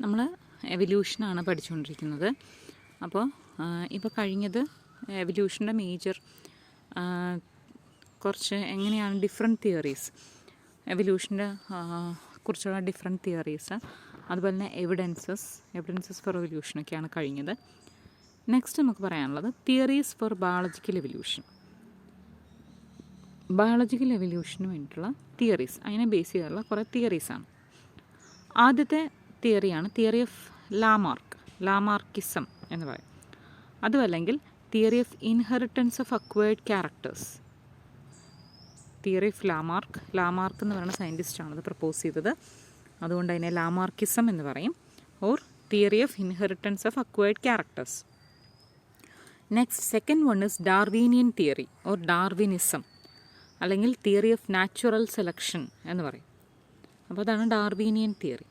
നമ്മൾ എവല്യൂഷനാണ് പഠിച്ചുകൊണ്ടിരിക്കുന്നത്. അപ്പോൾ ഇപ്പോൾ കഴിഞ്ഞത് എവല്യൂഷൻ്റെ മേജർ കുറച്ച് എങ്ങനെയാണ് ഡിഫറെൻറ്റ് തിയറീസ് എവല്യൂഷൻ്റെ കുറിച്ചുള്ള ഡിഫറെൻറ്റ് തിയറീസ്, അതുപോലെ തന്നെ എവിഡൻസസ് ഫോർ എവല്യൂഷനൊക്കെയാണ് കഴിഞ്ഞത്. നെക്സ്റ്റ് നമുക്ക് പറയാനുള്ളത് theories for biological evolution. Biological എവല്യൂഷന് വേണ്ടിയിട്ടുള്ള തിയറീസ്, അതിനെ ബേസ് ചെയ്തുള്ള കുറേ തിയറീസാണ്. ആദ്യത്തെ തിയറിയാണ് തിയറി ഓഫ് ലാമാർക്കിസം എന്ന് പറയും. അതുമല്ലെങ്കിൽ theory of inheritance of acquired characters. Theory of Lamarck എന്ന് പറയുന്ന സയൻറ്റിസ്റ്റാണ് ഇത് പ്രപ്പോസ് ചെയ്തത്, അതുകൊണ്ട് അതിനെ ലാമാർക്കിസം എന്ന് പറയും. Or theory of inheritance of acquired characters. Next second one is Darwinian theory or Darwinism, അല്ലെങ്കിൽ തിയറി ഓഫ് നാച്ചുറൽ സെലക്ഷൻ എന്ന് പറയും. അപ്പോൾ അതാണ് Darwinian theory.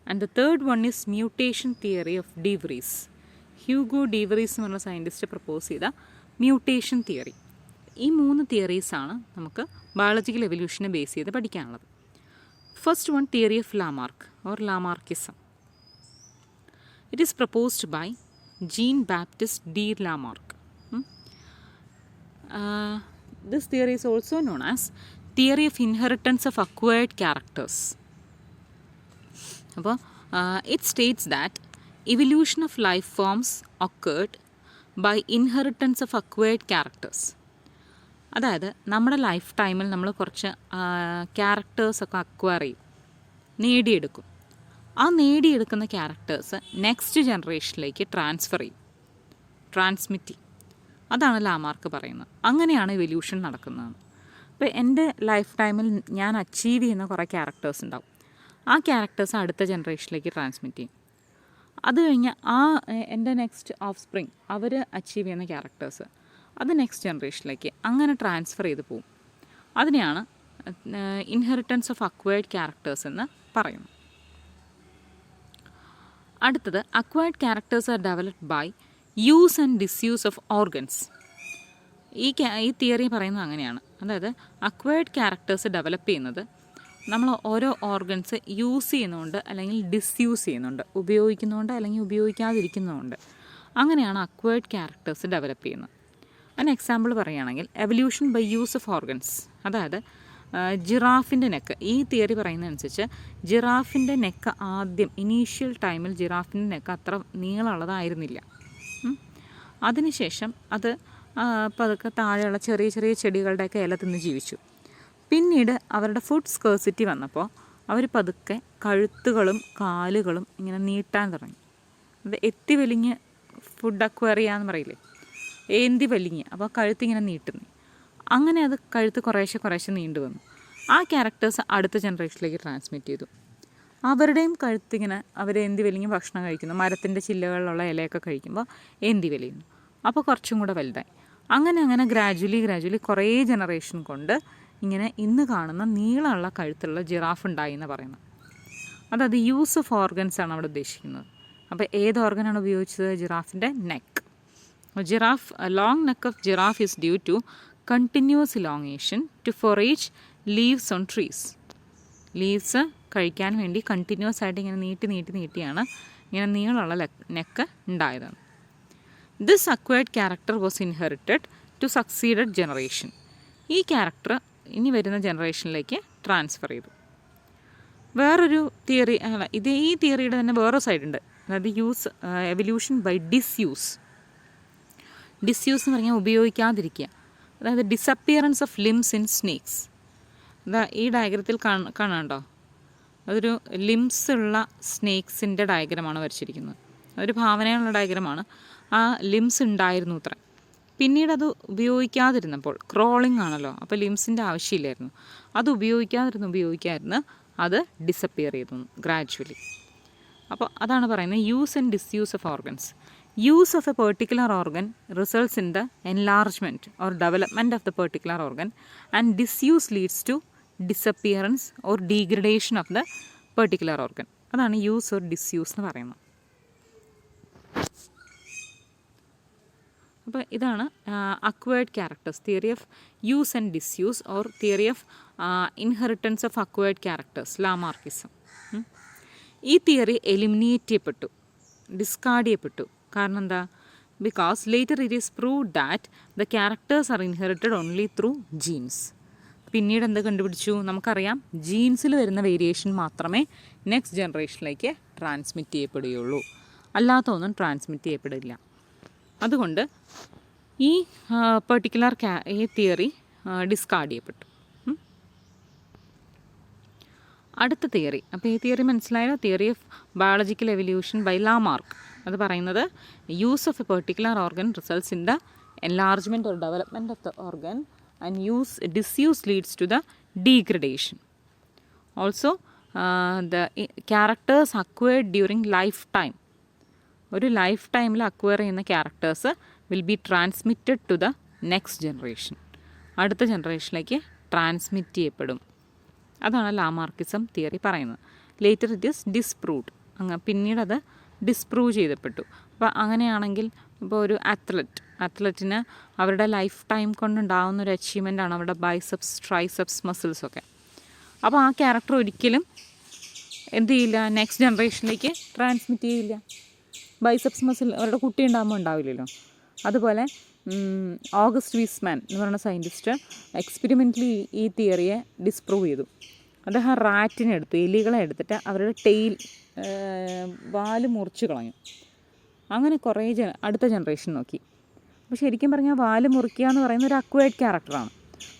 And the third one is mutation theory of de Vries. Hugo de Vries എന്ന് പറഞ്ഞ scientist propose ചെയ്ത mutation theory. ഈ 3 തിയറീസാണ് നമുക്ക് ബയോളജിക്കൽ എവല്യൂഷനെ ബേസ് ചെയ്ത് പഠിക്കാനുള്ളത്. First one theory of Lamarck or Lamarckism. It is proposed by Jean Baptist D Lamarck. This theory is also known as theory of inheritance of acquired characters. അപ്പോൾ it states that evolution of life forms occurred by inheritance of acquired characters. അതായത് നമ്മുടെ life ടൈമിൽ നമ്മൾ കുറച്ച് ക്യാരക്ടേഴ്സൊക്കെ acquire ചെയ്യും, നേടിയെടുക്കും. ആ നേടിയെടുക്കുന്ന characters next ജനറേഷനിലേക്ക് transmit ചെയ്യും. അതാണ് ലാമാർക്ക് പറയുന്നത്. അങ്ങനെയാണ് എവല്യൂഷൻ നടക്കുന്നത്. അപ്പോൾ എൻ്റെ ലൈഫ് ടൈമിൽ ഞാൻ അച്ചീവ് ചെയ്യുന്ന കുറേ ക്യാരക്ടേഴ്സ് ഉണ്ടാവും. ആ ക്യാരക്ടേഴ്സ് അടുത്ത ജനറേഷനിലേക്ക് ട്രാൻസ്മിറ്റ് ചെയ്യും. അത് കഴിഞ്ഞ് എൻ്റെ നെക്സ്റ്റ് ഓഫ് സ്പ്രിങ് അവർ അച്ചീവ് ചെയ്യുന്ന ക്യാരക്ടേഴ്സ് അത് നെക്സ്റ്റ് ജനറേഷനിലേക്ക് അങ്ങനെ ട്രാൻസ്ഫർ ചെയ്ത് പോകും. അതിനെയാണ് ഇൻഹെറിറ്റൻസ് ഓഫ് അക്വയർഡ് ക്യാരക്ടേഴ്സ് എന്ന് പറയുന്നത്. അടുത്തത് acquired characters are developed by use and disuse of organs. ഈ തിയറി പറയുന്നത് അങ്ങനെയാണ്. അതായത് അക്വയർഡ് ക്യാരക്ടേഴ്സ് ഡെവലപ്പ് ചെയ്യുന്നത് നമ്മൾ ഓരോ ഓർഗൻസ് യൂസ് ചെയ്യുന്നതുകൊണ്ട് അല്ലെങ്കിൽ ഡിസ്യൂസ് ചെയ്യുന്നുണ്ട്, ഉപയോഗിക്കുന്നതുകൊണ്ട് അല്ലെങ്കിൽ ഉപയോഗിക്കാതിരിക്കുന്നതുകൊണ്ട്. അങ്ങനെയാണ് അക്വയർഡ് ക്യാരക്ടേഴ്സ് ഡെവലപ്പ് ചെയ്യുന്നത്. അതിന് എക്സാമ്പിൾ പറയുകയാണെങ്കിൽ evolution by use of organs. അതായത് ജിറാഫിൻ്റെ നെക്ക്, ഈ തിയറി പറയുന്നതനുസരിച്ച് ജിറാഫിൻ്റെ നെക്ക് ആദ്യം ഇനീഷ്യൽ ടൈമിൽ ജിറാഫിൻ്റെ നെക്ക് അത്ര നീളമുള്ളതായിരുന്നില്ല. അതിനുശേഷം അത് പതുക്കെ താഴെയുള്ള ചെറിയ ചെറിയ ചെടികളുടെയൊക്കെ ഇല തിന്ന് ജീവിച്ചു. പിന്നീട് അവരുടെ ഫുഡ് സ്കേഴ്സിറ്റി വന്നപ്പോൾ അവർ പതുക്കെ കഴുത്തുകളും കാലുകളും ഇങ്ങനെ നീട്ടാൻ തുടങ്ങി. അത് എത്തി വലിഞ്ഞ് ഫുഡ് അക്വയർ ചെയ്യാന്ന് പറയില്ലേ, ഏന്തി വലിഞ്ഞ്, അപ്പോൾ കഴുത്തിങ്ങനെ നീട്ടുന്നു. അങ്ങനെ അത് കഴുത്ത് കുറേശ്ശെ നീണ്ടു വന്നു. ആ ക്യാരക്ടേഴ്സ് അടുത്ത ജനറേഷനിലേക്ക് ട്രാൻസ്മിറ്റ് ചെയ്തു. അവരുടെയും കഴുത്തിങ്ങനെ അവരേന്തി വലിഞ്ഞ് ഭക്ഷണം കഴിക്കുന്നു. മരത്തിൻ്റെ ചില്ലകളിലുള്ള ഇലയൊക്കെ കഴിക്കുമ്പോൾ ഏന്തി വലിയുന്നു. അപ്പോൾ കുറച്ചും കൂടെ വലുതായി. അങ്ങനെ ഗ്രാജുവലി കുറേ ജനറേഷൻ കൊണ്ട് ഇങ്ങനെ ഇന്ന് കാണുന്ന നീളമുള്ള കഴുത്തുള്ള ജിറാഫ് ഉണ്ടായി എന്ന് പറയുന്നത്. അതായത് യൂസ് ഓഫ് ഓർഗൻസ് ആണ് അവിടെ ഉദ്ദേശിക്കുന്നത്. അപ്പോൾ ഏത് ഓർഗനാണ് ഉപയോഗിച്ചത്? ജിറാഫിൻ്റെ neck. Long neck of giraffe is due to continuous elongation to forage leaves on trees. Leaves കഴിക്കാൻ വേണ്ടി കണ്ടിന്യൂസ് ആയിട്ട് ഇങ്ങനെ നീട്ടിയാണ് ഇങ്ങനെ നീളമുള്ള നെക്ക് ഉണ്ടായത്. This acquired character was inherited to succeeded generation. ഈ ക്യാരക്ടർ ഇനി വരുന്ന ജനറേഷനിലേക്ക് ട്രാൻസ്ഫർ ചെയ്തു. വേറൊരു തിയറി ഈ തിയറിയുടെ തന്നെ വേറൊരു സൈഡുണ്ട്. അതായത് എവല്യൂഷൻ ബൈ ഡിസ്യൂസ് എന്ന് പറഞ്ഞാൽ ഉപയോഗിക്കാതിരിക്കുക. അതായത് disappearance of limbs in snakes. ഈ ഡയഗ്രത്തിൽ കാണാണ്ടോ, അതൊരു ലിംസ് ഉള്ള സ്നേക്സിൻ്റെ ഡയഗ്രമാണ് വരച്ചിരിക്കുന്നത്. അതൊരു ഭാവനയുള്ള ഡയഗ്രമാണ്. ആ ലിംസ് ഉണ്ടായിരുന്നു അത്ര. പിന്നീട് അത് ഉപയോഗിക്കാതിരുന്നപ്പോൾ, ക്രോളിംഗ് ആണല്ലോ, അപ്പോൾ ലിംസിൻ്റെ ആവശ്യമില്ലായിരുന്നു. അത് ഉപയോഗിക്കാതിരുന്ന് അത് ഡിസപ്പിയർ ചെയ്തു ഗ്രാജുവലി. അപ്പോൾ അതാണ് പറയുന്നത് use and disuse of organs. Use of a particular organ results in the enlargement or development of the particular organ and disuse leads to disappearance or degradation of the particular organ. അതാണ് use or disuse എന്ന് പറയുന്നത്. അപ്പോൾ ഇതാണ് acquired characters, theory of use and disuse or theory of inheritance of acquired characters, Lamarckism. ഈ theory eliminate ചെയ്യപ്പെട്ടു, discard ചെയ്യപ്പെട്ടു. കാരണം എന്താ? Because later it is proved that the characters are inherited only through genes. പിന്നീട് എന്ത് കണ്ടുപിടിച്ചു? നമുക്കറിയാം ജീൻസിൽ വരുന്ന വേരിയേഷൻ മാത്രമേ നെക്സ്റ്റ് ജനറേഷനിലേക്ക് ട്രാൻസ്മിറ്റ് ചെയ്യപ്പെടുകയുള്ളൂ, അല്ലാത്ത ഒന്നും ട്രാൻസ്മിറ്റ് ചെയ്യപ്പെടില്ല. അതുകൊണ്ട് ഈ പെർട്ടിക്കുലർ ഈ തിയറി ഡിസ്കാർഡ് ചെയ്യപ്പെട്ടു. അടുത്ത തിയറി, അപ്പോൾ ഈ തിയറി മനസ്സിലായോ? Theory of biological evolution by Lamarck. അത് പറയുന്നത് use of a particular organ results in the enlargement or development of the organ and disuse leads to the degradation. Also the characters acquired during life time. ഒരു life ടൈമിൽ acquire ചെയ്യുന്ന characters will be transmitted to the next generation. അടുത്ത ജനറേഷനിലേക്ക് transmit ചെയ്യപ്പെടും. അതാണ് Lamarckism theory പറയുന്നത്. Later it is disproved. പിന്നീട് അത് ഡിസ്പ്രൂവ് ചെയ്യപ്പെട്ടു. അപ്പോൾ അങ്ങനെയാണെങ്കിൽ ഇപ്പോൾ ഒരു അത്ലറ്റിന് അവരുടെ ലൈഫ് ടൈം കൊണ്ടുണ്ടാകുന്ന ഒരു അച്ചീവ്മെൻ്റാണ് അവരുടെ ബൈസെപ്സ്, ട്രൈസെപ്സ് മസിൽസൊക്കെ. അപ്പോൾ ആ ക്യാരക്ടർ ഒരിക്കലും എന്ത് ചെയ്യില്ല, നെക്സ്റ്റ് ജനറേഷനിലേക്ക് ട്രാൻസ്മിറ്റ് ചെയ്യില്ല. ബൈസെപ്സ് മസിൽ അവരുടെ കുട്ടി ഉണ്ടാകുമ്പോൾ ഉണ്ടാവില്ലല്ലോ. അതുപോലെ ഓഗസ്റ്റ് വീസ്മാൻ എന്ന് പറയുന്ന സയൻറ്റിസ്റ്റ് എക്സ്പെരിമെൻ്റലി ഈ തിയറിയെ ഡിസ്പ്രൂവ് ചെയ്തു. അദ്ദേഹം റാറ്റിനെ എടുത്തു, എലികളെ എടുത്തിട്ട് അവരുടെ വാല് മുറിച്ച് കളഞ്ഞു. അങ്ങനെ കുറേ അടുത്ത ജനറേഷൻ നോക്കി. അപ്പോൾ ശരിക്കും പറഞ്ഞാൽ വാല് മുറിക്കുക എന്ന് പറയുന്ന ഒരു അക്വയർഡ് ക്യാരക്ടറാണ്.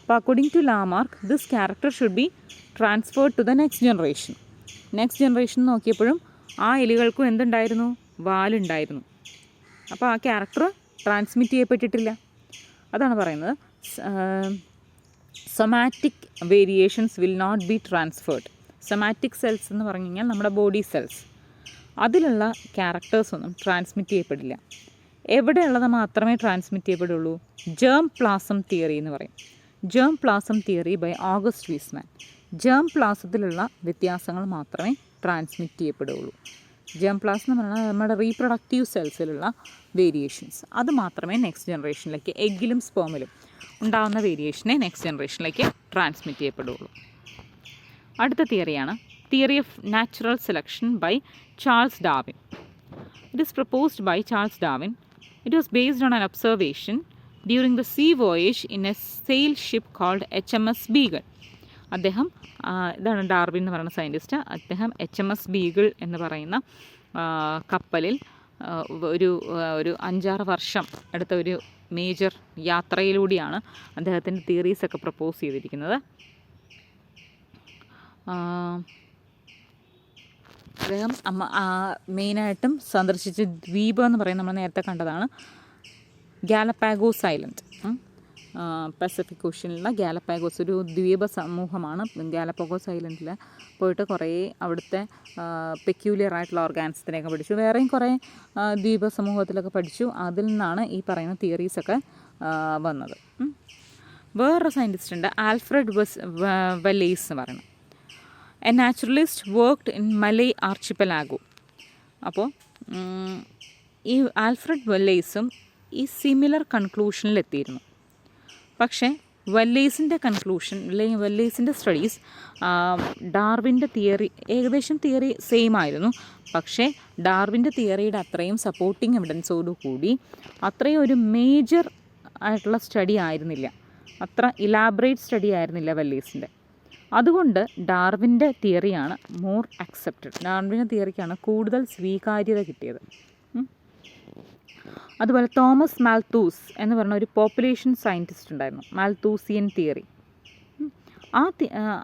അപ്പോൾ according to Lamarck this character should be transferred to the next generation. Next generation നോക്കിയപ്പോഴും ആ എലികൾക്കും എന്തുണ്ടായിരുന്നു? വാലുണ്ടായിരുന്നു. അപ്പോൾ ആ ക്യാരക്ടർ ട്രാൻസ്മിറ്റ് ചെയ്യപ്പെട്ടിട്ടില്ല. അതാണ് പറയുന്നത് somatic variations will not be transferred. Somatic cells എന്ന് പറഞ്ഞു കഴിഞ്ഞാൽ നമ്മുടെ ബോഡി സെൽസ്, അതിലുള്ള ക്യാരക്ടേഴ്സൊന്നും ട്രാൻസ്മിറ്റ് ചെയ്യപ്പെടില്ല. എവിടെയുള്ളത് മാത്രമേ ട്രാൻസ്മിറ്റ് ചെയ്യപ്പെടുള്ളൂ? ജേം പ്ലാസം തിയറി എന്ന് പറയും. Germ plasm theory by August Weismann. Germ പ്ലാസത്തിലുള്ള വ്യത്യാസങ്ങൾ മാത്രമേ ട്രാൻസ്മിറ്റ് ചെയ്യപ്പെടുകയുള്ളൂ. ജേം പ്ലാസം എന്ന് പറഞ്ഞാൽ നമ്മുടെ റീപ്രൊഡക്റ്റീവ് സെൽസിലുള്ള വേരിയേഷൻസ്, അത് മാത്രമേ നെക്സ്റ്റ് ജനറേഷനിലേക്ക്, എഗ്ഗിലും സ്പേമിലും ഉണ്ടാകുന്ന വേരിയേഷനെ നെക്സ്റ്റ് ജനറേഷനിലേക്ക് ട്രാൻസ്മിറ്റ് ചെയ്യപ്പെടുകയുള്ളൂ. അടുത്ത തിയറിയാണ് theory of natural selection by Charles Darwin. It is proposed by Charles Darwin. It was based on an observation during the sea voyage in a sail ship called HMS Beagle. അദ്ദേഹം ഇതാണ് Darwin എന്ന് പറയുന്ന scientist. അദ്ദേഹം HMS Beagle എന്ന് പറയുന്ന കപ്പലിൽ ഒരു 5-6 വർഷം എടുത്ത ഒരു മേജർ യാത്രയിലൂടെയാണ് അദ്ദേഹത്തിൻ്റെ തിയറീസൊക്കെ പ്രപ്പോസ് ചെയ്തിരിക്കുന്നത്. അദ്ദേഹം മെയിനായിട്ടും സന്ദർശിച്ച ദ്വീപ് എന്ന് പറയുന്നത് നമ്മൾ നേരത്തെ കണ്ടതാണ് ഗാലപ്പാഗോസ് ഐലൻഡ്. പസഫിക് ഓഷ്യനിലുള്ള ഗാലപ്പാഗോസ് ഒരു ദ്വീപ സമൂഹമാണ്. ഗാലപ്പാഗോസ് ഐലൻഡിൽ പോയിട്ട് കുറേ അവിടുത്തെ പെക്യൂലിയർ ആയിട്ടുള്ള ഓർഗാനിസത്തിനെയൊക്കെ പഠിച്ചു. വേറെയും കുറേ ദ്വീപ സമൂഹത്തിലൊക്കെ പഠിച്ചു. അതിൽ നിന്നാണ് ഈ പറയുന്ന തിയറീസൊക്കെ വന്നത്. വേറൊരു സയൻറ്റിസ്റ്റ് ഉണ്ട്, ആൽഫ്രഡ് വല്ലേസ് എന്ന് പറയുന്നത്. A naturalist worked in malai archipelago. അപ്പോൾ ഈ ആൽഫ്രഡ് വല്ലേസും ഈ സിമിലർ കൺക്ലൂഷനിലെത്തിയിരുന്നു. പക്ഷേ വല്ലേസിൻ്റെ കൺക്ലൂഷൻ അല്ലെങ്കിൽ വല്ലേസിൻ്റെ സ്റ്റഡീസ് ഡാർവിൻ്റെ തിയറി ഏകദേശം തിയറി സെയിം ആയിരുന്നു. പക്ഷേ ഡാർവിൻ്റെ തിയറിയുടെ അത്രയും സപ്പോർട്ടിങ് എവിഡൻസോടു കൂടി അത്രയും ഒരു മേജർ ആയിട്ടുള്ള സ്റ്റഡി ആയിരുന്നില്ല, അത്ര ഇലാബറേറ്റ് സ്റ്റഡി ആയിരുന്നില്ല വല്ലേസിൻ്റെ. അതുകൊണ്ട് ഡാർവിൻ്റെ തിയറിയാണ് മോർ അക്സെപ്റ്റഡ്. ഡാർവിൻ്റെ തിയറിക്കാണ് കൂടുതൽ സ്വീകാര്യത കിട്ടിയത്. അതുപോലെ തോമസ് മാൽത്തൂസ് എന്ന് പറഞ്ഞ ഒരു പോപ്പുലേഷൻ സയൻറ്റിസ്റ്റ് ഉണ്ടായിരുന്നു, മാൽത്തൂസിയൻ തിയറി.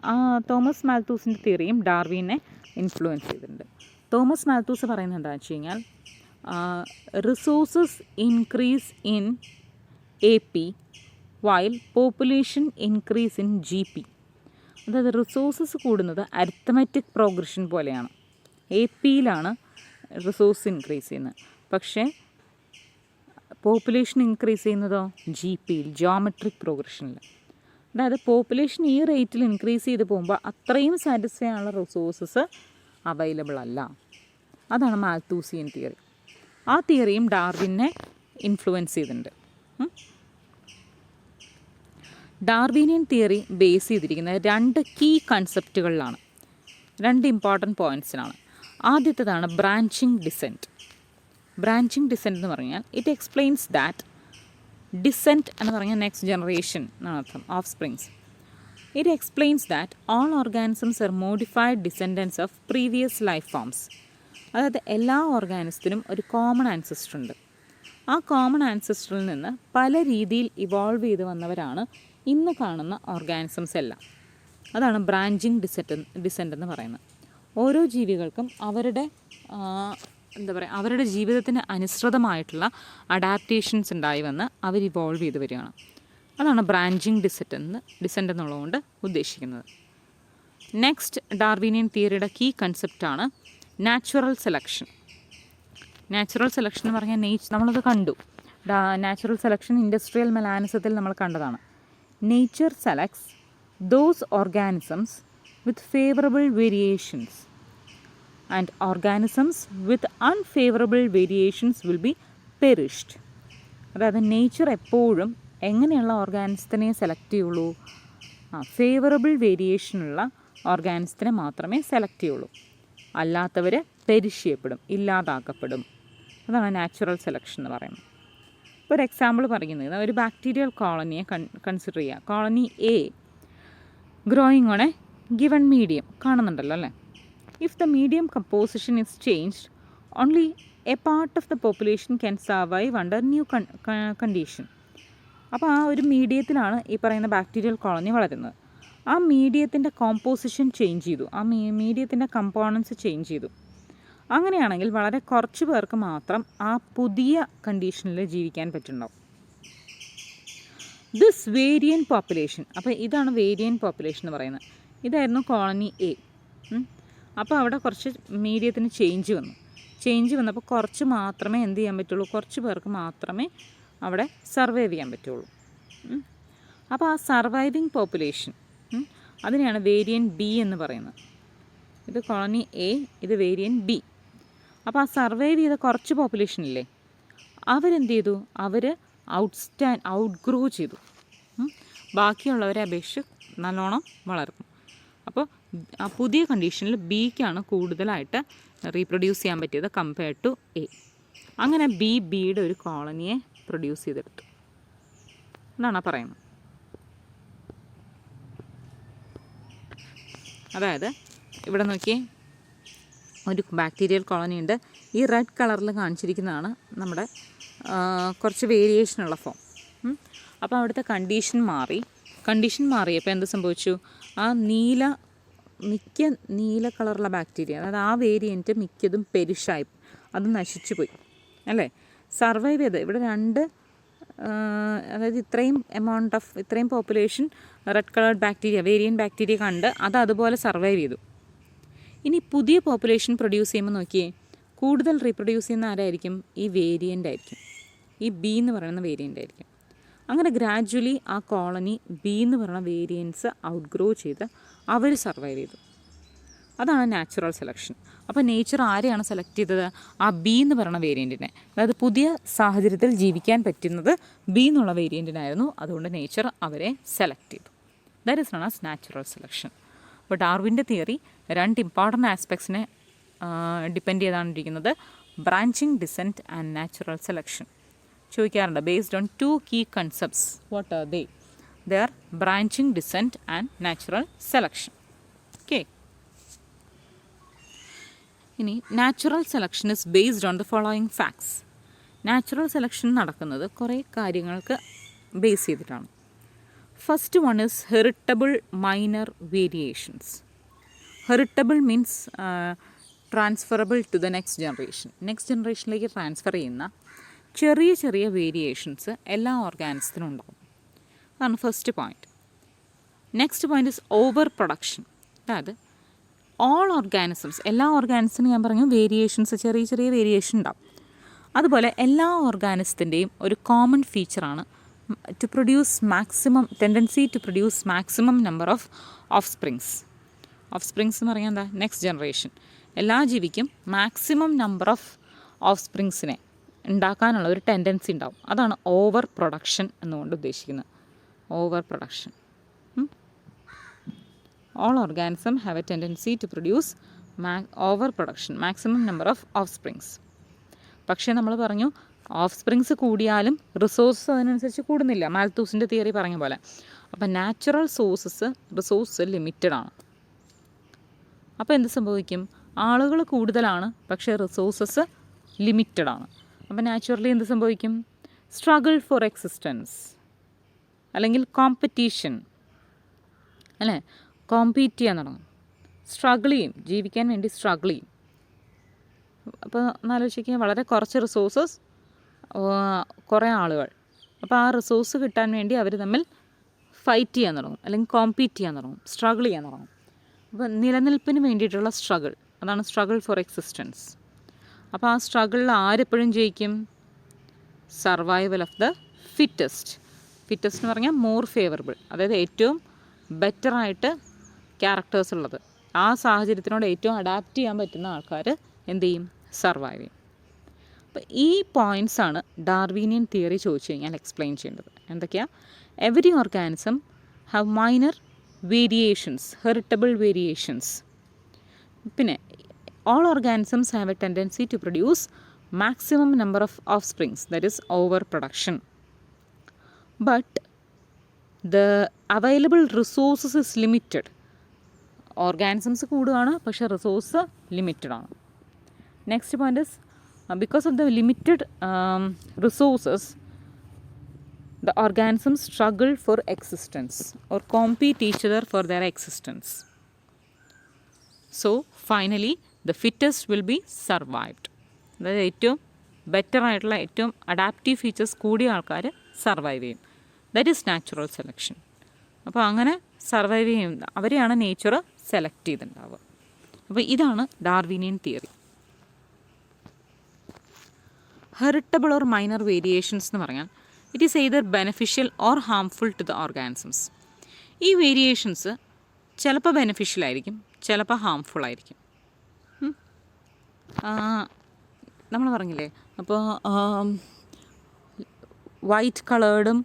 ആ തോമസ് മാൽത്തൂസിൻ്റെ തിയറിയും ഡാർവിനെ ഇൻഫ്ലുവൻസ് ചെയ്തിട്ടുണ്ട്. തോമസ് മാൽത്തൂസ് പറയുന്നത് എന്താണെന്ന് വെച്ച് കഴിഞ്ഞാൽ resources increase in AP while population increase in GP. അതായത് റിസോഴ്സസ് കൂടുന്നത് അരിത്തമാറ്റിക് പ്രോഗ്രഷൻ പോലെയാണ്. APയിലാണ് റിസോഴ്സ് ഇൻക്രീസ് ചെയ്യുന്നത്, പക്ഷേ പോപ്പുലേഷൻ ഇൻക്രീസ് ചെയ്യുന്നതോ GPയിൽ, ജിയോമെട്രിക് പ്രോഗ്രഷനിൽ. അതായത് പോപ്പുലേഷൻ ഈ റേറ്റിൽ ഇൻക്രീസ് ചെയ്ത് പോകുമ്പോൾ അത്രയും സാറ്റിസ്ഫൈ ആയുള്ള റിസോഴ്സസ് അവൈലബിൾ അല്ല. അതാണ് മാൽത്തൂസിയൻ തിയറി. ആ തിയറിയും ഡാർവിനെ ഇൻഫ്ലുവൻസ് ചെയ്തിട്ടുണ്ട്. ഡാർവിനിയൻ തിയറി ബേസ് ചെയ്തിരിക്കുന്നത് 2 കീ കൺസെപ്റ്റുകളിലാണ്, 2 ഇമ്പോർട്ടൻറ്റ് പോയിൻറ്റ്സിനാണ്. ആദ്യത്തേതാണ് ബ്രാഞ്ചിങ് ഡിസെൻറ്റ്. ബ്രാഞ്ചിങ് ഡിസെൻറ്റ് എന്ന് പറഞ്ഞാൽ ഇറ്റ് എക്സ്പ്ലെയിൻസ് ദാറ്റ് ഡിസെൻറ്റ് എന്ന് പറഞ്ഞാൽ നെക്സ്റ്റ് ജനറേഷൻ എന്നാണ് അർത്ഥം, of springs. It explains that all organisms are modified descendants of previous life forms. അതായത് എല്ലാ ഓർഗാനിസത്തിനും ഒരു കോമൺ ആൻസസ്റ്റർ ഉണ്ട്. ആ കോമൺ ആൻസസ്റ്ററിൽ നിന്ന് പല രീതിയിൽ ഇവോൾവ് ചെയ്ത് വന്നവരാണ് ഇന്ന് കാണുന്ന ഓർഗാനിസംസ് എല്ലാം. അതാണ് ബ്രാഞ്ചിങ് ഡിസെൻറ്റ് എന്ന് പറയുന്നത്. ഓരോ ജീവികൾക്കും അവരുടെ അവരുടെ ജീവിതത്തിന് അനുസൃതമായിട്ടുള്ള അഡാപ്റ്റേഷൻസ് ഉണ്ടായി വന്ന് അവർ ഇവോൾവ് ചെയ്ത് വരികയാണ്. അതാണ് ബ്രാഞ്ചിങ് ഡിസെൻറ്റ് എന്നുള്ളതുകൊണ്ട് ഉദ്ദേശിക്കുന്നത്. നെക്സ്റ്റ് ഡാർവിനിയൻ തിയറിയുടെ കീ കൺസെപ്റ്റാണ് നാച്ചുറൽ സെലക്ഷൻ. നാച്ചുറൽ സെലക്ഷൻ എന്ന് പറഞ്ഞാൽ നമ്മളത് കണ്ടു. നാച്ചുറൽ സെലക്ഷൻ ഇൻഡസ്ട്രിയൽ മെലാനിസത്തിൽ നമ്മൾ കണ്ടതാണ്. Nature selects those organisms with favourable variations and organisms with unfavourable variations will B perished. അതായത് നേച്ചർ എപ്പോഴും എങ്ങനെയുള്ള ഓർഗാനിസത്തിനെ സെലക്ട് ചെയ്യുള്ളൂ? ഫേവറബിൾ വേരിയേഷനുള്ള ഓർഗാനിസത്തിനെ മാത്രമേ സെലക്ട് ചെയ്യുള്ളൂ. അല്ലാത്തവർ പെരിഷ് ചെയ്യപ്പെടും, ഇല്ലാതാക്കപ്പെടും. അതാണ് നാച്ചുറൽ സെലക്ഷൻ എന്ന് പറയുന്നത്. ഇപ്പോൾ ഒരു എക്സാമ്പിൾ പറയുന്നത്, ഒരു ബാക്ടീരിയൽ കോളനിയെ കൺസിഡർ ചെയ്യുക. Colony A growing on A given medium കാണുന്നുണ്ടല്ലോ അല്ലേ. If the medium composition is changed only A part of the population can survive under new condition. അപ്പോൾ ആ ഒരു മീഡിയത്തിലാണ് ഈ പറയുന്ന ബാക്ടീരിയൽ കോളനി വളരുന്നത്. ആ മീഡിയത്തിൻ്റെ കോമ്പോസിഷൻ ചേഞ്ച് ചെയ്തു, ആ മീഡിയത്തിൻ്റെ കമ്പോണൻസ് ചേഞ്ച് ചെയ്തു. അങ്ങനെയാണെങ്കിൽ വളരെ കുറച്ച് പേർക്ക് മാത്രം ആ പുതിയ കണ്ടീഷനിൽ ജീവിക്കാൻ പറ്റുന്നുണ്ടാവും. ദിസ് വേരിയൻ പോപ്പുലേഷൻ, അപ്പോൾ ഇതാണ് വേരിയൻ പോപ്പുലേഷൻ എന്ന് പറയുന്നത്. ഇതായിരുന്നു കോളനി എ. അപ്പോൾ അവിടെ കുറച്ച് മീഡിയത്തിന് ചേഞ്ച് വന്നപ്പോൾ കുറച്ച് മാത്രമേ എന്ത് ചെയ്യാൻ പറ്റുള്ളൂ, കുറച്ച് പേർക്ക് മാത്രമേ അവിടെ സർവൈവ് ചെയ്യാൻ പറ്റുള്ളൂ. അപ്പോൾ ആ സർവൈവിങ് പോപ്പുലേഷൻ അതിനെയാണ് വേരിയൻ ബി എന്ന് പറയുന്നത്. ഇത് കോളനി എ, ഇത് വേരിയൻ ബി. അപ്പോൾ ആ സർവൈവ് ചെയ്ത കുറച്ച് പോപ്പുലേഷനില്ലേ, അവരെന്ത് ചെയ്തു? അവർ ഔട്ട്ഗ്രോ ചെയ്തു. ബാക്കിയുള്ളവരെ അപേക്ഷിച്ച് നല്ലോണം വളർന്നു. അപ്പോൾ ആ പുതിയ കണ്ടീഷനിൽ ബിക്കാണ് കൂടുതലായിട്ട് റീപ്രൊഡ്യൂസ് ചെയ്യാൻ പറ്റിയത് കമ്പയർഡ് ടു എ. അങ്ങനെ ബിയുടെ ഒരു കോളനിയെ പ്രൊഡ്യൂസ് ചെയ്തെടുത്തു എന്നാണ് പറയുന്നത്. അതായത് ഇവിടെ നോക്കിയേ, ഒരു ബാക്ടീരിയൽ കോളനി ഉണ്ട്. ഈ റെഡ് കളറിൽ കാണിച്ചിരിക്കുന്നതാണ് നമ്മുടെ കുറച്ച് വേരിയേഷനുള്ള ഫോം. അപ്പോൾ അവിടുത്തെ കണ്ടീഷൻ മാറിയപ്പോൾ എന്ത് സംഭവിച്ചു? ആ മിക്ക നീല കളറുള്ള ബാക്ടീരിയ, അതായത് ആ വേരിയൻറ്റ് മിക്കതും പെരിഷായി, അത് നശിച്ചു പോയി അല്ലേ. സർവൈവ് ചെയ്ത് ഇവിടെ അതായത് ഇത്രയും population red coloured bacteria, variant bacteria കണ്ട് അത് അതുപോലെ സർവൈവ് ചെയ്തു. ഇനി പുതിയ പോപ്പുലേഷൻ പ്രൊഡ്യൂസ് ചെയ്യുമ്പോൾ നോക്കിയേ, കൂടുതൽ റീപ്രൊഡ്യൂസ് ചെയ്യുന്ന ആരായിരിക്കും? ഈ വേരിയൻ്റ് ആയിരിക്കും, ഈ ബി എന്ന് പറയുന്ന വേരിയൻ്റ് ആയിരിക്കും. അങ്ങനെ ഗ്രാജ്വലി ആ കോളനി ബി എന്ന് പറയുന്ന വേരിയൻസ് ഔട്ട്ഗ്രോ ചെയ്ത് അവർ സർവൈവ് ചെയ്തു. അതാണ് നാച്ചുറൽ സെലക്ഷൻ. അപ്പോൾ നേച്ചർ ആരെയാണ് സെലക്ട് ചെയ്തത്? ആ ബി എന്ന് പറയുന്ന വേരിയൻറ്റിനെ. അതായത് പുതിയ സാഹചര്യത്തിൽ ജീവിക്കാൻ പറ്റുന്നത് ബി എന്നുള്ള വേരിയൻറ്റിനായിരുന്നു. അതുകൊണ്ട് നേച്ചർ അവരെ സെലക്ട് ചെയ്തു. That is known as natural selection. അപ്പോൾ ഡാർവിൻ്റെ തിയറി 2 ഇമ്പോർട്ടൻ്റ് ആസ്പെക്ട്സിനെ ഡിപ്പെൻഡ് ചെയ്താണ് ഇരിക്കുന്നത്: branching descent and natural selection. ചോദിക്കാറുണ്ട്, based on 2 key concepts, what are they? They are branching descent and natural selection. Okay. ഇനി natural selection is based on the following facts. Natural selection നടക്കുന്നത് കുറേ കാര്യങ്ങൾക്ക് base ചെയ്തിട്ടാണ്. First one is heritable minor variations. Heritable means transferable to the next generation. Next ജനറേഷനിലേക്ക് transfer ചെയ്യുന്ന ചെറിയ ചെറിയ variations എല്ലാ ഓർഗാനിസത്തിനും ഉണ്ടാകും. അതാണ് first point. Next point is over production. അതായത് ഓൾ ഓർഗാനിസംസ്, എല്ലാ ഓർഗാനിസത്തിനും ഞാൻ പറഞ്ഞു വേരിയേഷൻസ്, ചെറിയ ചെറിയ വേരിയേഷൻ ഉണ്ടാവും. അതുപോലെ എല്ലാ ഓർഗാനിസത്തിൻ്റെയും ഒരു കോമൺ ഫീച്ചറാണ് to produce tendency to produce maximum number of offsprings എന്ന് പറഞ്ഞാൽ എന്താ? Next generation. എല്ലാ ജീവിക്കും മാക്സിമം നമ്പർ ഓഫ് സ്പ്രിങ്സിനെ ഉണ്ടാക്കാനുള്ള ഒരു ടെൻഡൻസി ഉണ്ടാവും. അതാണ് ഓവർ പ്രൊഡക്ഷൻ എന്നുകൊണ്ട് ഉദ്ദേശിക്കുന്നത്. Over production. All organisms have a tendency to produce over production, maximum number of of springs. പക്ഷേ നമ്മൾ പറഞ്ഞു ഓഫ് സ്പ്രിങ്സ് കൂടിയാലും റിസോഴ്സ് അതിനനുസരിച്ച് കൂടുന്നില്ല, മാൽത്തൂസിൻ്റെ തിയറി പറഞ്ഞ പോലെ. അപ്പം നാച്ചുറൽ റിസോഴ്സ് ലിമിറ്റഡ് ആണ്. അപ്പോൾ എന്ത് സംഭവിക്കും? ആളുകൾ കൂടുതലാണ്, പക്ഷേ റിസോഴ്സസ് ലിമിറ്റഡ് ആണ്. അപ്പോൾ നാച്ചുറലി എന്ത് സംഭവിക്കും? സ്ട്രഗിൾ ഫോർ എക്സിസ്റ്റൻസ്, അല്ലെങ്കിൽ കോമ്പറ്റീഷൻ, അല്ലേ? കോമ്പീറ്റ് ചെയ്യാൻ തുടങ്ങും, സ്ട്രഗിൾ ചെയ്യും, ജീവിക്കാൻ വേണ്ടി സ്ട്രഗിൾ ചെയ്യും. അപ്പോൾ എന്നാലോചിക്കുക, വളരെ കുറച്ച് റിസോഴ്സസ്, കുറേ ആളുകൾ. അപ്പോൾ ആ റിസോഴ്സ് കിട്ടാൻ വേണ്ടി അവർ തമ്മിൽ ഫൈറ്റ് ചെയ്യാൻ തുടങ്ങും, അല്ലെങ്കിൽ കോമ്പീറ്റ് ചെയ്യാൻ തുടങ്ങും, സ്ട്രഗിൾ ചെയ്യാൻ തുടങ്ങും. അപ്പോൾ നിലനിൽപ്പിന് വേണ്ടിയിട്ടുള്ള സ്ട്രഗിൾ, അതാണ് സ്ട്രഗിൾ ഫോർ എക്സിസ്റ്റൻസ്. അപ്പോൾ ആ സ്ട്രഗിളിൽ ആരെപ്പോഴും ജയിക്കും? Survival of the fittest. Fittest എന്ന് പറഞ്ഞാൽ മോർ ഫേവറബിൾ, അതായത് ഏറ്റവും ബെറ്ററായിട്ട് ക്യാരക്ടേഴ്സ് ഉള്ളത്, ആ സാഹചര്യത്തിനോട് ഏറ്റവും അഡാപ്റ്റ് ചെയ്യാൻ പറ്റുന്ന ആൾക്കാർ എന്ത് ചെയ്യും? സർവൈവ് ചെയ്യും. അപ്പോൾ ഈ പോയിൻറ്റ്സാണ് ഡാർവിനിയൻ തിയറി ചോദിച്ചു കഴിഞ്ഞാൽ എക്സ്പ്ലെയിൻ ചെയ്യേണ്ടത്. എന്തൊക്കെയാണ്? Every organism have minor variations, heritable variations. പിന്നെ all organisms have a tendency to produce maximum number of offsprings, that is overproduction. But the available resources is limited. Organisms കൂടുകയാണ്, പക്ഷേ resource limited ആണ്. Next point is because of the limited resources, the organisms struggle for existence or compete each other for their existence. So finally the fittest will be survived. അതായത് ഏറ്റവും better ആയിട്ടുള്ള, ഏറ്റവും adaptive features കൂടിയ ആൾക്കാർ survive ചെയ്യും. That is natural selection. അപ്പോൾ അങ്ങനെ survive ചെയ്യും, അവരെയാണ് നേച്ചർ സെലക്ട് ചെയ്തിട്ടുണ്ടാവുക. അപ്പോൾ ഇതാണ് Darwinian theory. Heritable or minor variations എന്ന് പറഞ്ഞാൽ it is either beneficial or harmful to the organisms. ഈ വേരിയേഷൻസ് ചിലപ്പോൾ ബെനഫിഷ്യൽ ആയിരിക്കും, ചിലപ്പോൾ ഹാംഫുൾ ആയിരിക്കും. നമ്മൾ പറഞ്ഞില്ലേ, അപ്പോൾ വൈറ്റ് കളേർഡും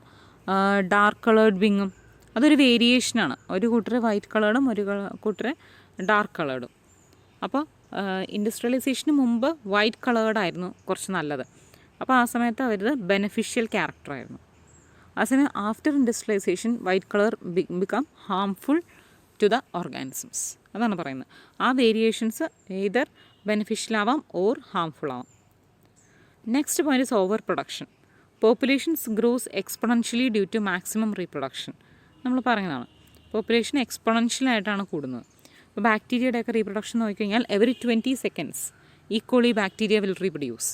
ഡാർക്ക് കളേർഡ് വിങ്ങും അതൊരു വേരിയേഷനാണ്. ഒരു കൂട്ടർ വൈറ്റ് കളേർഡും ഒരു കൂട്ടർ ഡാർക്ക് കളേർഡും. അപ്പോൾ ഇൻഡസ്ട്രിയലൈസേഷന് മുമ്പ് വൈറ്റ് കളേർഡായിരുന്നു കുറച്ച് നല്ലത്. അപ്പോൾ ആ സമയത്ത് അവരത് ബെനഫിഷ്യൽ ക്യാരക്ടറായിരുന്നു. ആ സമയം after industrialisation white colour become harmful to the organisms. അതാണ് പറയുന്നത്. ആ വേരിയേഷൻസ് എയ്തർ ബെനിഫിഷ്യൽ ആവാം ഓർ ഹാംഫുൾ ആവാം. Next point is over production. Populations grows exponentially due to maximum reproduction. നമ്മൾ പറയുന്നതാണ്, പോപ്പുലേഷൻ എക്സ്പൊണൻഷ്യലായിട്ടാണ് കൂടുന്നത്. ഇപ്പോൾ ബാക്ടീരിയയുടെയൊക്കെ റീപ്രൊഡക്ഷൻ നോക്കിക്കഴിഞ്ഞാൽ every 20 seconds equally bacteria will reproduce.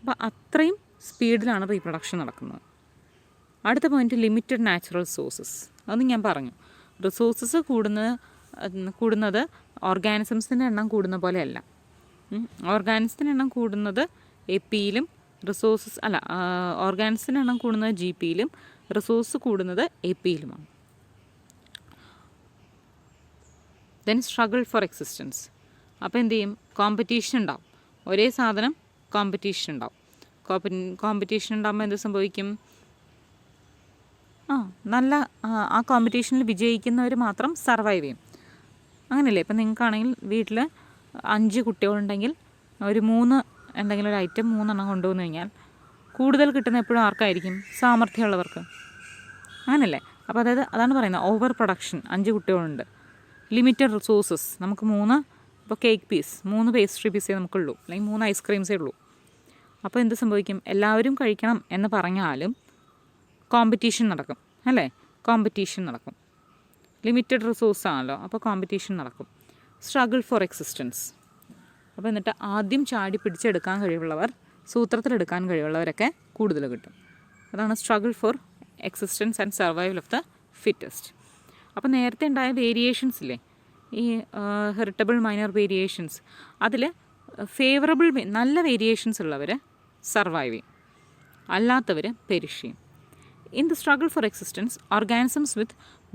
അപ്പോൾ അത്രയും സ്പീഡിലാണ് റീപ്രൊഡക്ഷൻ നടക്കുന്നത്. അടുത്ത പോയിന്റ് ലിമിറ്റഡ് നാച്ചുറൽ സോഴ്സസ്. അത് ഞാൻ പറഞ്ഞു, റിസോഴ്സസ് കൂടുന്നത് ഓർഗാനിസംസിൻ്റെ എണ്ണം കൂടുന്ന പോലെയല്ല. ഓർഗാനിസത്തിൻ്റെ എണ്ണം കൂടുന്നത് എപ്പിയിലും റിസോഴ്സസ് അല്ല, ഓർഗാനിസത്തിൻ്റെ എണ്ണം കൂടുന്നത് ജിപിയിലും റിസോഴ്സ് കൂടുന്നത് എപ്പിയിലുമാണ്. Then struggle for existence. അപ്പോൾ എന്ത് ചെയ്യും? കോമ്പറ്റീഷൻ ഉണ്ടാവും. ഒരേ സാധനം കോമ്പറ്റീഷൻ ഉണ്ടാവും. കോമ്പറ്റീഷൻ ഉണ്ടാകുമ്പോൾ എന്ത് സംഭവിക്കും? ആ കോമ്പറ്റീഷനിൽ വിജയിക്കുന്നവർ മാത്രം സർവൈവ് ചെയ്യും. അങ്ങനെയല്ലേ? ഇപ്പം നിങ്ങൾക്കാണെങ്കിൽ വീട്ടിൽ 5 കുട്ടികളുണ്ടെങ്കിൽ ഒരു 3 എന്തെങ്കിലും ഒരു ഐറ്റം 3 എണ്ണം കൊണ്ടുവന്നു കഴിഞ്ഞാൽ കൂടുതൽ കിട്ടുന്ന എപ്പോഴും ആർക്കായിരിക്കും? സാമർഥ്യമുള്ളവർക്ക്. അങ്ങനെയല്ലേ? അപ്പോൾ അതാണ് പറയുന്നത് ഓവർ പ്രൊഡക്ഷൻ. 5 കുട്ടികളുണ്ട്, ലിമിറ്റഡ് റിസോഴ്സസ്. നമുക്ക് 3 ഇപ്പോൾ കേക്ക് പീസ് 3 പേസ്ട്രി പീസേ നമുക്കുള്ളൂ, അല്ലെങ്കിൽ 3 ഐസ്ക്രീംസേ ഉള്ളൂ. അപ്പോൾ എന്ത് സംഭവിക്കും? എല്ലാവരും കഴിക്കണം എന്ന് പറഞ്ഞാലും കോമ്പറ്റീഷൻ നടക്കും, അല്ലേ? കോമ്പറ്റീഷൻ നടക്കും. ലിമിറ്റഡ് റിസോഴ്സ് ആണല്ലോ, അപ്പോൾ കോമ്പറ്റീഷൻ നടക്കും. Struggle for existence. അപ്പോൾ എന്നിട്ട് ആദ്യം ചാടി പിടിച്ചെടുക്കാൻ കഴിവുള്ളവർ, സൂത്രത്തിലെടുക്കാൻ കഴിവുള്ളവരൊക്കെ കൂടുതൽ കിട്ടും. അതാണ് struggle for existence and survival of the fittest. അപ്പോൾ നേരത്തെ ഉണ്ടായ വേരിയേഷൻസ് ഇല്ലേ, ഈ ഹെറിറ്റബിൾ മൈനർ വേരിയേഷൻസ്, അതിൽ ഫേവറബിൾ നല്ല വേരിയേഷൻസ് ഉള്ളവർ സർവൈവ് ചെയ്യും, അല്ലാത്തവർ പെരിഷ് ചെയ്യും. In the struggle for existence, organisms with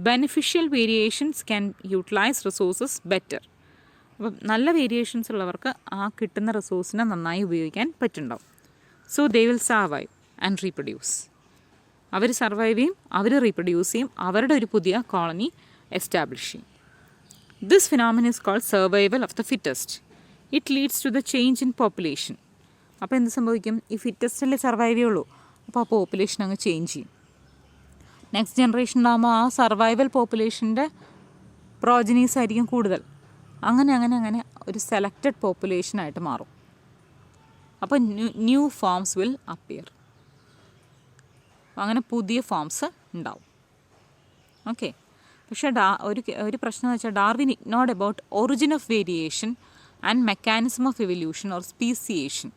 beneficial variations can utilize resources better. അപ്പം നല്ല വേരിയേഷൻസ് ഉള്ളവർക്ക് ആ കിട്ടുന്ന റിസോഴ്സിനെ നന്നായി ഉപയോഗിക്കാൻ പറ്റുന്നുണ്ടാവും. So they will survive and reproduce. അവർ സർവൈവ് ചെയ്യും, അവർ റീപ്രൊഡ്യൂസ് ചെയ്യും, അവരുടെ ഒരു പുതിയ കോളനി എസ്റ്റാബ്ലിഷ് ചെയ്യും. This phenomenon is called survival of the fittest. It leads to the change in population. അപ്പോൾ എന്ത് സംഭവിക്കും? ഈ ഫിറ്റസ്റ്റല്ലേ സർവൈവ് ചെയ്യുള്ളൂ. അപ്പോൾ ആ പോപ്പുലേഷൻ അങ്ങ് ചേഞ്ച് ചെയ്യും. നെക്സ്റ്റ് ജനറേഷൻ ഉണ്ടാകുമ്പോൾ ആ സർവൈവൽ പോപ്പുലേഷൻ്റെ പ്രോജനീസ് ആയിരിക്കും കൂടുതൽ. അങ്ങനെ ഒരു സെലക്റ്റഡ് പോപ്പുലേഷനായിട്ട് മാറും. അപ്പോൾ ന്യൂ ഫോംസ് വിൽ അപ്പിയർ. അങ്ങനെ പുതിയ ഫോംസ് ഉണ്ടാവും. ഓക്കെ. പക്ഷേ ഒരു പ്രശ്നം എന്ന് വെച്ചാൽ Darwin ignored about origin of variation and mechanism of evolution or speciation.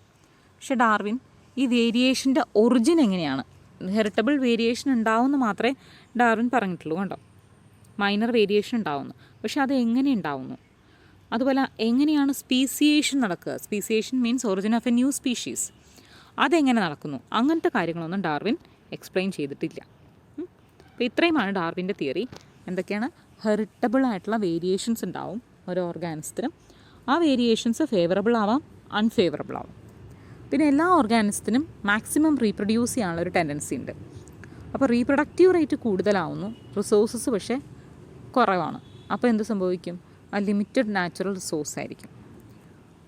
പക്ഷേ ഡാർവിൻ ഈ വേരിയേഷൻ്റെ ഒറിജിൻ എങ്ങനെയാണ്, ഹെറിറ്റബിൾ വേരിയേഷൻ ഉണ്ടാവുമെന്ന് മാത്രമേ ഡാർവിൻ പറഞ്ഞിട്ടുള്ളൂ. കണ്ടോ, മൈനർ വേരിയേഷൻ ഉണ്ടാവുന്നു. പക്ഷെ അത് എങ്ങനെ ഉണ്ടാവുന്നു, അതുപോലെ എങ്ങനെയാണ് സ്പീസിയേഷൻ നടക്കുക, speciation means origin of A new species, അതെങ്ങനെ നടക്കുന്നു, അങ്ങനത്തെ കാര്യങ്ങളൊന്നും ഡാർവിൻ എക്സ്പ്ലെയിൻ ചെയ്തിട്ടില്ല. അപ്പോൾ ഇത്രയുമാണ് ഡാർവിൻ്റെ തിയറി. എന്തൊക്കെയാണ്? ഹെറിറ്റബിൾ ആയിട്ടുള്ള വേരിയേഷൻസ് ഉണ്ടാവും ഓരോ ഓർഗാനിസത്തിനും. ആ വേരിയേഷൻസ് ഫേവറബിൾ ആവാം, അൺഫേവറബിൾ ആവാം. പിന്നെ എല്ലാ ഓർഗാനിസത്തിനും മാക്സിമം റീപ്രൊഡ്യൂസ് ചെയ്യാനുള്ള ഒരു ടെൻഡൻസി ഉണ്ട്. അപ്പോൾ റീപ്രൊഡക്റ്റീവ് റേറ്റ് കൂടുതലാവുന്നു, റിസോഴ്സസ് പക്ഷേ കുറവാണ്. അപ്പോൾ എന്ത് സംഭവിക്കും? ആ ലിമിറ്റഡ് നാച്ചുറൽ റിസോഴ്സ് ആയിരിക്കും.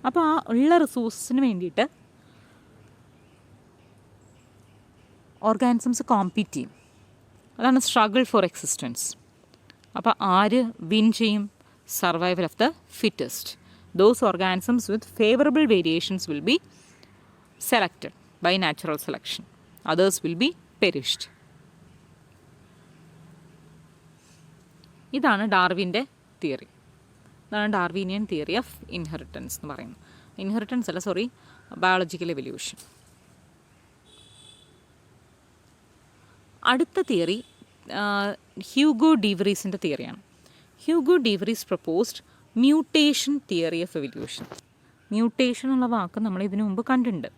അപ്പോൾ ആ ഉള്ള റിസോഴ്സിന് വേണ്ടിയിട്ട് ഓർഗാനിസംസ് കോമ്പീറ്റ് ചെയ്യും. അതാണ് സ്ട്രഗിൾ ഫോർ എക്സിസ്റ്റൻസ്. അപ്പോൾ ആര് വിൻ ചെയ്യും? Survival of the fittest. Those organisms with favourable variations will be selected by natural selection. Others will be perished. ഇതാണ് ഡാർവിൻ്റെ തിയറി. ഇതാണ് ഡാർവിനിയൻ തിയറി ഓഫ് ഇൻഹെറിറ്റൻസ് എന്ന് പറയുന്നത്. ഇൻഹെറിറ്റൻസ് അല്ല, സോറി, ബയോളജിക്കൽ എവല്യൂഷൻ. അടുത്ത തിയറി ഹ്യൂഗോ ഡിവറീസിൻ്റെ തിയറിയാണ്. Hugo de Vries proposed mutation theory of evolution. Mutation എന്നുള്ള വാക്ക് നമ്മൾ ഇതിനു മുമ്പ് കണ്ടിട്ടുണ്ട്.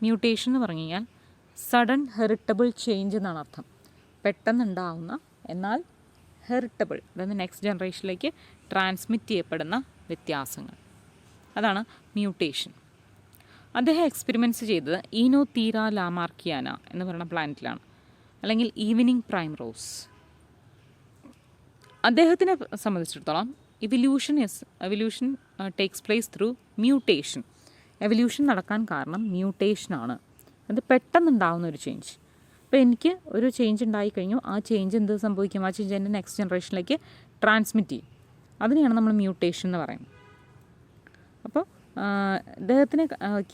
മ്യൂട്ടേഷൻ എന്ന് പറഞ്ഞു കഴിഞ്ഞാൽ സഡൻ ഹെറിറ്റബിൾ ചേഞ്ച് എന്നാണ് അർത്ഥം. പെട്ടെന്നുണ്ടാവുന്ന എന്നാൽ ഹെറിറ്റബിൾ, അതായത് നെക്സ്റ്റ് ജനറേഷനിലേക്ക് ട്രാൻസ്മിറ്റ് ചെയ്യപ്പെടുന്ന വ്യത്യാസങ്ങൾ, അതാണ് മ്യൂട്ടേഷൻ. അദ്ദേഹം എക്സ്പെരിമെൻറ്റ്സ് ചെയ്തത് ഈനോതീറ ലാമാർക്കിയാന എന്ന് പറയുന്ന പ്ലാനറ്റിലാണ്, അല്ലെങ്കിൽ ഈവനിങ് പ്രൈം റോസ്. അദ്ദേഹത്തിനെ സംബന്ധിച്ചിടത്തോളം evolution takes place through mutation. Evolution നടക്കാൻ കാരണം മ്യൂട്ടേഷനാണ്. അത് പെട്ടെന്നുണ്ടാകുന്ന ഒരു ചേഞ്ച്. അപ്പോൾ എനിക്ക് ഒരു ചേഞ്ച് ഉണ്ടായിക്കഴിഞ്ഞു, ആ ചേഞ്ച് എന്ത് സംഭവിക്കും? ആ ചേഞ്ച് എൻ്റെ നെക്സ്റ്റ് ജനറേഷനിലേക്ക് ട്രാൻസ്മിറ്റ് ചെയ്യും. അതിനെയാണ് നമ്മൾ മ്യൂട്ടേഷൻ എന്ന് പറയുന്നത്. അപ്പോൾ അദ്ദേഹത്തിന്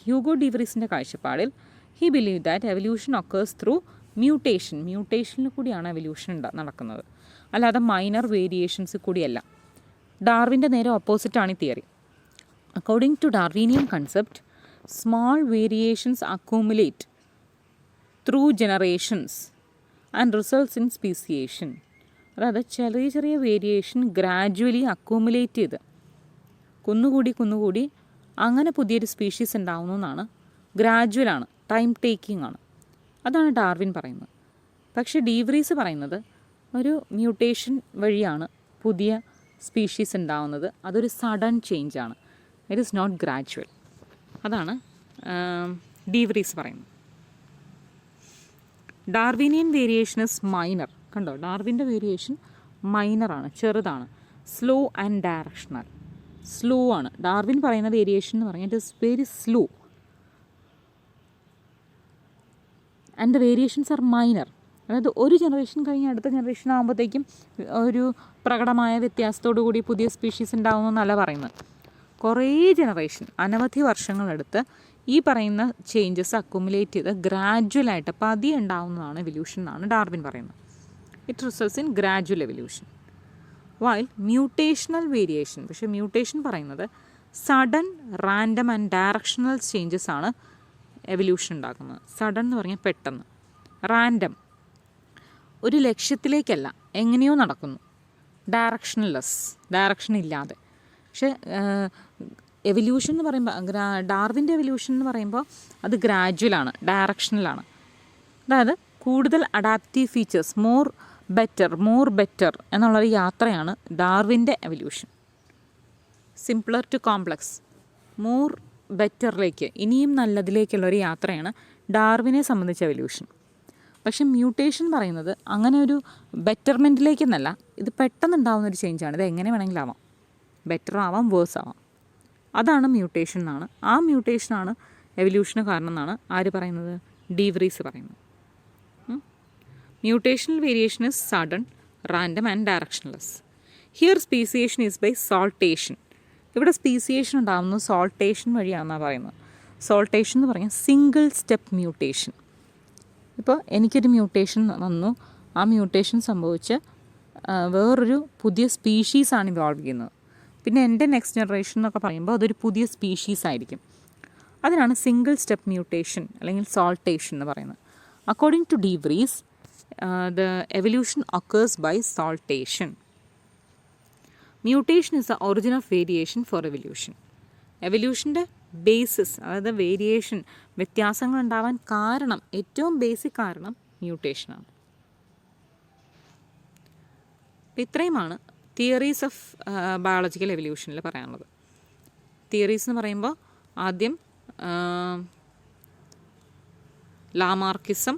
ഹ്യൂഗോ ഡിവറീസിൻ്റെ കാഴ്ചപ്പാടിൽ he believe that evolution occurs through mutation. മ്യൂട്ടേഷനിൽ കൂടിയാണ് എവല്യൂഷൻ നടക്കുന്നത്, അല്ലാതെ മൈനർ വേരിയേഷൻസ് കൂടിയല്ല. ഡാർവിൻ്റെ നേരെ ഓപ്പോസിറ്റാണ് ഈ theory. According to Darwinian concept, small variations accumulate through generations and results in speciation. അതായത് ചെറിയ വേരിയേഷൻ ഗ്രാജുവലി അക്കൂമുലേറ്റ് ചെയ്ത് കുന്നുകൂടി അങ്ങനെ പുതിയൊരു സ്പീഷീസ് ഉണ്ടാവുന്നു എന്നാണ്. ഗ്രാജുവലാണ്, ടൈം ടേക്കിംഗ് ആണ്. അതാണ് ഡാർവിൻ പറയുന്നത്. പക്ഷേ ഡിവറീസ് പറയുന്നത് ഒരു മ്യൂട്ടേഷൻ വഴിയാണ് പുതിയ സ്പീഷീസ് ഉണ്ടാവുന്നത്. അതൊരു സഡൻ ചേഞ്ചാണ്. It is not gradual. അതാണ് ഡിവറീസ് പറയുന്നത്. Darwinian variation is minor. കണ്ടോ, ഡാർവിൻ്റെ വേരിയേഷൻ മൈനറാണ്, ചെറുതാണ്. Slow and directional. സ്ലോ ആണ് ഡാർവിൻ പറയുന്ന വേരിയേഷൻ എന്ന് പറഞ്ഞാൽ. It is very slow and the variations are minor. അതായത് ഒരു ജനറേഷൻ കഴിഞ്ഞ് അടുത്ത ജനറേഷൻ ആകുമ്പോഴത്തേക്കും ഒരു പ്രകടമായ വ്യത്യാസത്തോടു കൂടി പുതിയ സ്പീഷീസ് ഉണ്ടാകുമെന്നല്ല പറയുന്നത്. കുറേ ജനറേഷൻ, അനവധി വർഷങ്ങളെടുത്ത് ഈ പറയുന്ന ചേഞ്ചസ് അക്യുമുലേറ്റ് ചെയ്ത് ഗ്രാജുവലായിട്ട് പതിയെ ഉണ്ടാവുന്നതാണ് എവല്യൂഷൻ എന്നാണ് ഡാർവിൻ പറയുന്നത്. It results in gradual evolution. While mutational variation, പക്ഷേ മ്യൂട്ടേഷൻ പറയുന്നത് sudden, random and directional changes ആണ് എവല്യൂഷൻ ഉണ്ടാക്കുന്നത്. സഡൻ എന്ന് പറഞ്ഞാൽ പെട്ടെന്ന്, റാൻഡം ഒരു ലക്ഷ്യത്തിലേക്കല്ല, എങ്ങനെയോ നടക്കുന്നു. ഡയറക്ഷൻലെസ്, ഡയറക്ഷൻ ഇല്ലാതെ. പക്ഷേ എവല്യൂഷൻ എന്ന് പറയുമ്പോൾ ഡാർവിൻ്റെ എവല്യൂഷൻ എന്ന് പറയുമ്പോൾ അത് ഗ്രാജുവലാണ്, ഡയറക്ഷണലാണ്. അതായത് കൂടുതൽ അഡാപ്റ്റീവ് ഫീച്ചേഴ്സ്, മോർ ബെറ്റർ എന്നുള്ളൊരു യാത്രയാണ് ഡാർവിൻ്റെ evolution. Simpler to complex, more ബെറ്ററിലേക്ക്, ഇനിയും നല്ലതിലേക്കുള്ളൊരു യാത്രയാണ് ഡാർവിനെ സംബന്ധിച്ച എവല്യൂഷൻ. പക്ഷെ മ്യൂട്ടേഷൻ പറയുന്നത് അങ്ങനെ ഒരു ബെറ്റർമെൻറ്റിലേക്കെന്നല്ല, ഇത് പെട്ടെന്നുണ്ടാകുന്നൊരു ചേഞ്ചാണ്. ഇത് എങ്ങനെ വേണമെങ്കിലും ആവാം. ബെറ്റർ ആവാം, വേഴ്സ് ആവാം. അതാണ് മ്യൂട്ടേഷൻ എന്നാണ്. ആ മ്യൂട്ടേഷനാണ് എവല്യൂഷന് കാരണം എന്നാണ് ആര് പറയുന്നത്? ഡി വ്രീസ് പറയുന്നത്. Mutational variation is sudden, random and directionless. Here speciation is by saltation. ഇവിടെ സ്പീസിയേഷൻ ഉണ്ടാകുന്നത് സോൾട്ടേഷൻ വഴിയാണെന്നാണ് പറയുന്നത്. സോൾട്ടേഷൻ എന്ന് പറഞ്ഞാൽ സിംഗിൾ സ്റ്റെപ്പ് മ്യൂട്ടേഷൻ. ഇപ്പോൾ എനിക്കൊരു മ്യൂട്ടേഷൻ വന്നു, ആ മ്യൂട്ടേഷൻ സംഭവിച്ച് വേറൊരു പുതിയ സ്പീഷീസാണ് ഇവോൾവ് ചെയ്യുന്നത്. പിന്നെ എൻ്റെ നെക്സ്റ്റ് ജനറേഷൻ എന്നൊക്കെ പറയുമ്പോൾ അതൊരു പുതിയ സ്പീഷീസ് ആയിരിക്കും. അതിനാണ് സിംഗിൾ സ്റ്റെപ്പ് മ്യൂട്ടേഷൻ അല്ലെങ്കിൽ സോൾട്ടേഷൻ എന്ന് പറയുന്നത്. According to de Vries, the evolution occurs by saltation. Mutation is the origin of variation for evolution. എവല്യൂഷൻ്റെ ബേസിസ്, അതായത് വേരിയേഷൻ, വ്യത്യാസങ്ങൾ ഉണ്ടാവാൻ കാരണം, ഏറ്റവും ബേസിക് കാരണം മ്യൂട്ടേഷനാണ്. ഇത്രയുമാണ് തിയറീസ് ഓഫ് ബയോളജിക്കൽ എവല്യൂഷനിൽ പറയാനുള്ളത്. തിയറീസ് എന്ന് പറയുമ്പോൾ ആദ്യം Lamarckism,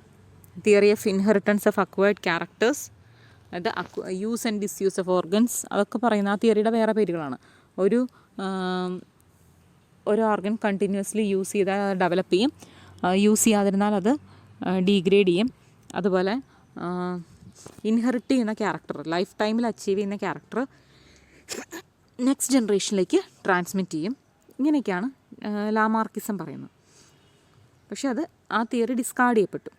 theory of inheritance of acquired characters, അതായത് use and disuse of organs, അതൊക്കെ പറയുന്ന ആ തിയറിയുടെ വേറെ പേരുകളാണ്. ഒരു ഓർഗൻ കണ്ടിന്യൂസ്ലി യൂസ് ചെയ്താൽ അത് ഡെവലപ്പ് ചെയ്യും, യൂസ് ചെയ്യാതിരുന്നാൽ അത് ഡീഗ്രേഡ് ചെയ്യും. അതുപോലെ ഇൻഹെറിറ്റ് ചെയ്യുന്ന ക്യാരക്ടർ, ലൈഫ് ടൈമിൽ അച്ചീവ് ചെയ്യുന്ന ക്യാരക്ടർ നെക്സ്റ്റ് ജനറേഷനിലേക്ക് ട്രാൻസ്മിറ്റ് ചെയ്യും. ഇങ്ങനെയൊക്കെയാണ് ലാമാർക്കിസം പറയുന്നത്. പക്ഷെ അത് ആ തിയറി ഡിസ്കാർഡ് ചെയ്യപ്പെട്ടു.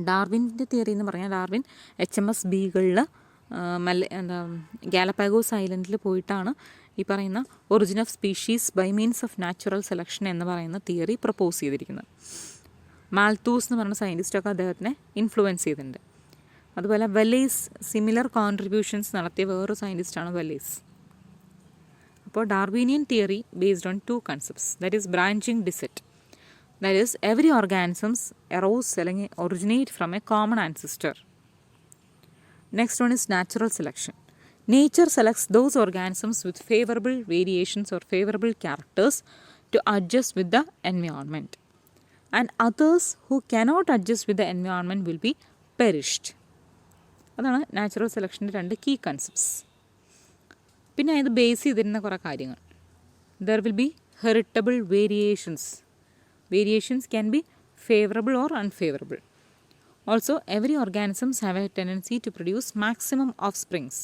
ഡാർവിൻ്റെ തിയറി എന്ന് പറഞ്ഞാൽ ഡാർവിൻ HMS ബീകളിൽ ഗാലപ്പാഗോസ് ഐലൻഡിൽ പോയിട്ടാണ് ഈ പറയുന്ന origin of species by means of natural selection എന്ന് പറയുന്ന തിയറി പ്രപ്പോസ് ചെയ്തിരിക്കുന്നത്. മാൽത്തൂസ് എന്ന് പറയുന്ന സയൻറ്റിസ്റ്റൊക്കെ അദ്ദേഹത്തിനെ ഇൻഫ്ലുവൻസ് ചെയ്തിട്ടുണ്ട്. അതുപോലെ വെല്ലേസ് സിമിലർ കോൺട്രിബ്യൂഷൻസ് നടത്തിയ വേറൊരു സയൻറ്റിസ്റ്റാണ് വെല്ലേസ്. അപ്പോൾ Darwinian theory based on 2 concepts, that is branching descent, that is every organisms arose അല്ലെങ്കിൽ originate from a common ancestor. Next one is natural selection. Nature selects those organisms with favorable variations or favorable characters to adjust with the environment, and others who cannot adjust with the environment will be perished. അതാണ് natural സെലക്ഷൻ്റെ 2 key concepts. പിന്നെ ഇത് base ചെയ്തിരുന്ന കുറേ കാര്യങ്ങൾ. There will be heritable variations. Variations can be favourable or unfavourable. Also every organisms have a tendency to produce maximum offsprings.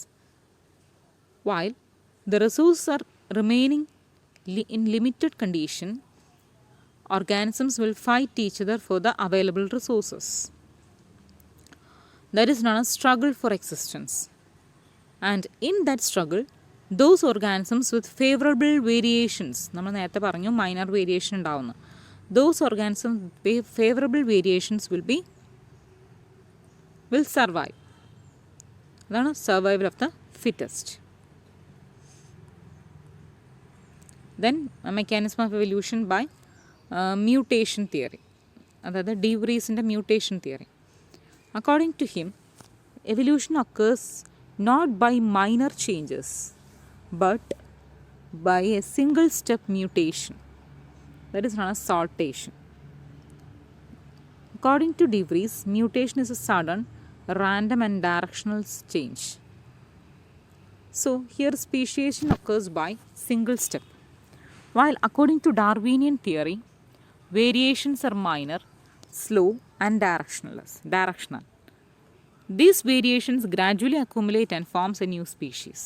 While the resources are remaining in limited condition, organisms will fight each other for the available resources. That is known as struggle for existence. And in that struggle, those organisms with favorable variations, നമ്മൾ നേരത്തെ പറഞ്ഞു minor variation ഉണ്ടാവുന്നു, those organisms with favorable variations will survive. അതാണ് survival of the fittest. Then a mechanism of evolution by mutation theory, അതായത് ഡി വ്രീസിൻ്റെ mutation theory. According to him, evolution occurs not by minor changes but by a single step mutation, that is known as saltation. According to De Vries, mutation is a sudden, random and directional change. So here speciation occurs by single step. While according to Darwinian theory, variations are minor, slow and directional. These variations gradually accumulate and forms a new species.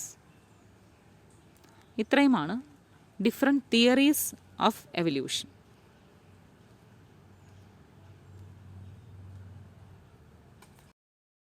ഇത്രയുമാണ് different theories of evolution.